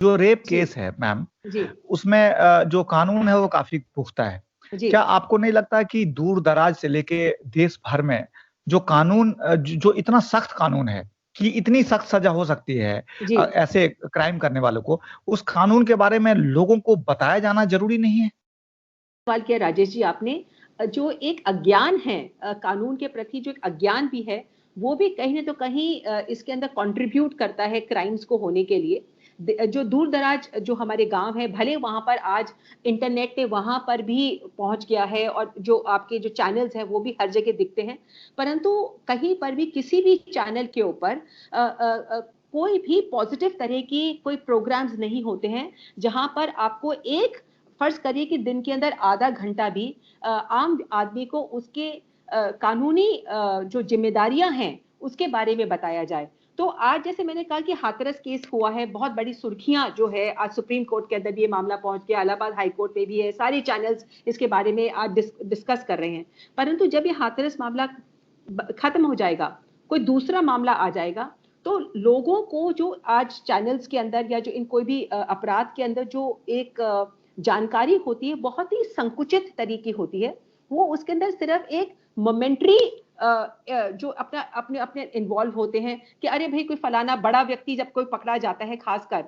जो रेप जी केस है मैम, जी उसमें जो कानून है वो काफी पुख्ता है। जी क्या आपको नहीं लगता कि दूर दराज से लेके देश भर में जो कानून जो इतना सख्त कानून है कि इतनी सख्त सजा हो सकती है जी ऐसे क्राइम करने वालों को, उस कानून के बारे में लोगों को बताया जाना जरूरी नहीं है? सवाल किया राजेश जी आपने। जो एक अज्ञान है कानून के प्रति, जो एक अज्ञान भी है, वो भी कहीं ना तो कहीं इसके अंदर कंट्रीब्यूट करता है क्राइम्स को होने के लिए। जो दूर दराज जो हमारे गांव है, भले वहां पर आज इंटरनेट पे वहां पर भी पहुंच गया है और जो आपके जो चैनल्स हैं वो भी हर जगह दिखते हैं, परंतु कहीं पर भी किसी भी चैनल के ऊपर कोई भी पॉजिटिव तरह की कोई प्रोग्राम्स नहीं होते हैं जहां पर आपको एक, फर्ज करिए कि दिन के अंदर आधा घंटा भी आम आदमी को उसके कानूनी जो जिम्मेदारियां हैं उसके बारे में बताया जाए। तो आज जैसे मैंने कहा कि हाथरस केस हुआ है, बहुत बड़ी सुर्खियां जो है, आज सुप्रीम कोर्ट के अंदर भी ये मामला पहुंच गया, इलाहाबाद हाई कोर्ट में भी है, सारे चैनल्स इसके बारे में आज डिस्कस कर रहे हैं। परंतु जब ये हाथरस मामला खत्म हो जाएगा, कोई दूसरा मामला आ जाएगा, तो लोगों को जो आज चैनल्स के अंदर या जो इन कोई भी अपराध के अंदर जो एक जानकारी होती है, बहुत ही संकुचित तरीके होती है। वो उसके अंदर सिर्फ एक मोमेंट्री जो अपना अपने अपने इन्वॉल्व होते हैं कि अरे भाई कोई फलाना बड़ा व्यक्ति जब कोई पकड़ा जाता है, खासकर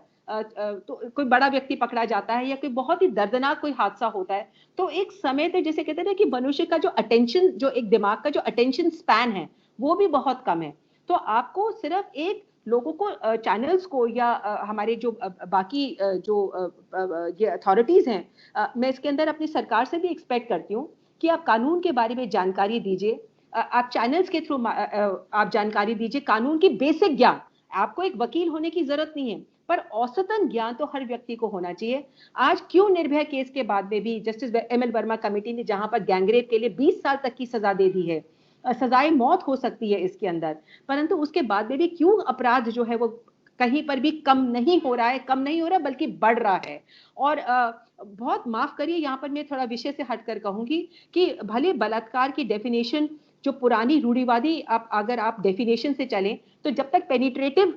तो कोई बड़ा व्यक्ति पकड़ा जाता है या कोई बहुत ही दर्दनाक कोई हादसा होता है, तो एक समय पे जैसे कहते हैं ना कि मनुष्य का जो अटेंशन, जो एक दिमाग का जो अटेंशन स्पैन है वो भी बहुत कम है। तो आपको सिर्फ एक लोगों को, चैनल्स को या हमारे जो बाकी जो ये अथॉरिटीज हैं, मैं इसके अंदर अपनी सरकार से भी एक्सपेक्ट करती हूँ कि आप कानून के बारे में जानकारी दीजिए। आप चैनल्स के थ्रू आप जानकारी दीजिए, कानून की बेसिक ज्ञान। आपको एक वकील होने की जरूरत नहीं है, पर औसतन ज्ञान तो हर व्यक्ति को होना चाहिए। आज क्यों निर्भया केस के बाद में भी Justice M L Verma committee ने जहां पर गैंगरेप के लिए 20 साल तक की सजा दे दी है, सजाए मौत हो सकती है इसके अंदर, परंतु उसके बाद में भी क्यों अपराध जो है वो कहीं पर भी कम नहीं हो रहा है, कम नहीं हो रहा बल्कि बढ़ रहा है। और बहुत माफ करिए, यहाँ पर मैं थोड़ा विषय से हटकर कहूंगी कि भले बलात्कार की डेफिनेशन जो पुरानी रूढ़िवादी, आप अगर आप डेफिनेशन से चलें तो जब तक पेनिट्रेटिव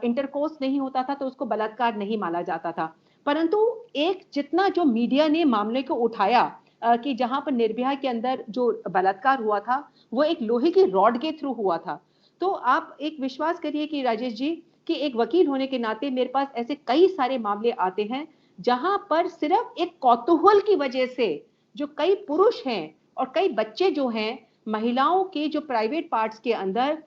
इंटरकोर्स नहीं होता था तो उसको बलात्कार नहीं माना जाता था। परंतु एक जितना जो मीडिया ने मामले को उठाया कि जहां पर निर्भया के अंदर जो बलात्कार हुआ था वो एक लोहे की रॉड के थ्रू हुआ था, तो आप एक विश्वास करिए कि राजेश जी, कि एक वकील होने के नाते मेरे पास ऐसे कई सारे मामले आते हैं जहां पर सिर्फ एक कौतूहल की वजह से जो कई पुरुष हैं और कई बच्चे जो हैं, महिलाओं के जो प्राइवेट पार्ट्स के अंदर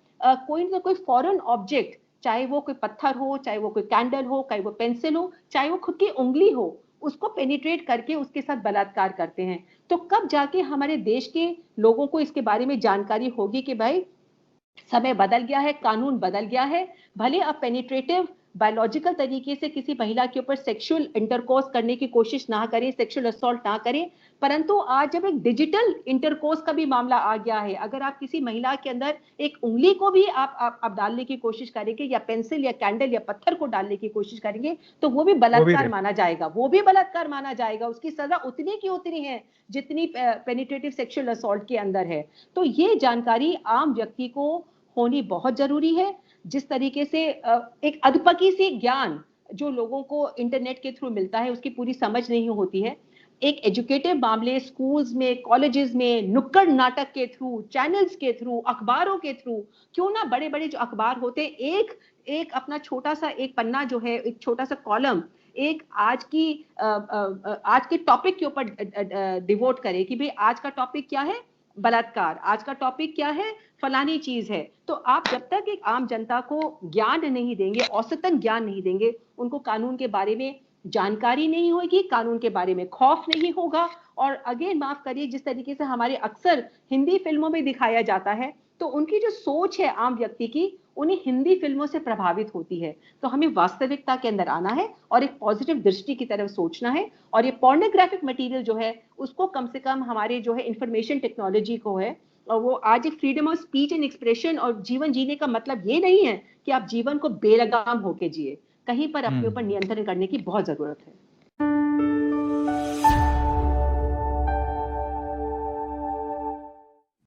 कोई ना कोई फॉरेन ऑब्जेक्ट, चाहे वो कोई पत्थर हो, चाहे वो कोई कैंडल हो, चाहे वो पेंसिल हो, चाहे वो खुद की उंगली हो, उसको पेनिट्रेट करके उसके साथ बलात्कार करते हैं। तो कब जाके हमारे देश के लोगों को इसके बारे में जानकारी होगी कि भाई समय बदल गया है, कानून बदल गया है। भले आप पेनिट्रेटिव बायोलॉजिकल तरीके से किसी महिला के ऊपर सेक्सुअल इंटरकोर्स करने की कोशिश ना करें, सेक्सुअल असॉल्ट ना करें, परंतु आज जब एक डिजिटल इंटरकोर्स का भी मामला आ गया है, अगर आप किसी महिला के अंदर एक उंगली को भी आप डालने की कोशिश करेंगे या पेंसिल या कैंडल या पत्थर को डालने की कोशिश करेंगे तो वो भी वो भी बलात्कार रेप। माना जाएगा, वो भी बलात्कार माना जाएगा। उसकी सजा उतनी की उतनी है जितनी पेनिट्रेटिव सेक्सुअल असॉल्ट के अंदर है। तो ये जानकारी आम व्यक्ति को होनी बहुत जरूरी है। जिस तरीके से एक अधपकी सी ज्ञान जो लोगों को इंटरनेट के थ्रू मिलता है उसकी पूरी समझ नहीं होती है, एक एजुकेटिव मामले स्कूल्स में, कॉलेजेस में, नुक्कड़ नाटक के थ्रू, चैनल्स के थ्रू, अखबारों के थ्रू, क्यों ना बड़े बड़े जो अखबार होते, एक एक अपना छोटा सा एक पन्ना जो है, एक छोटा सा कॉलम, एक आज के टॉपिक के ऊपर डिवोट करे कि भाई आज का टॉपिक क्या है, बलात्कार, आज का टॉपिक क्या है, फलानी चीज है। तो आप जब तक एक आम जनता को ज्ञान नहीं देंगे, औसतन ज्ञान नहीं देंगे, उनको कानून के बारे में जानकारी नहीं होगी, कानून के बारे में खौफ नहीं होगा। और अगेन माफ करिए, जिस तरीके से हमारे अक्सर हिंदी फिल्मों में दिखाया जाता है, तो उनकी जो सोच है आम व्यक्ति की, उन्हें हिंदी फिल्मों से प्रभावित होती है। तो हमें वास्तविकता के अंदर आना है और एक पॉजिटिव दृष्टि की तरफ सोचना है। और ये पोर्नोग्राफिक मटेरियल जो है उसको कम से कम हमारे जो है इंफॉर्मेशन टेक्नोलॉजी को है, और वो आज एक freedom of speech and expression और जीवन जीने का मतलब ये नहीं है कि आप जीवन को बेलगाम होके जिए, कहीं पर अपने ऊपर हम्म। नियंत्रण करने की बहुत जरूरत है।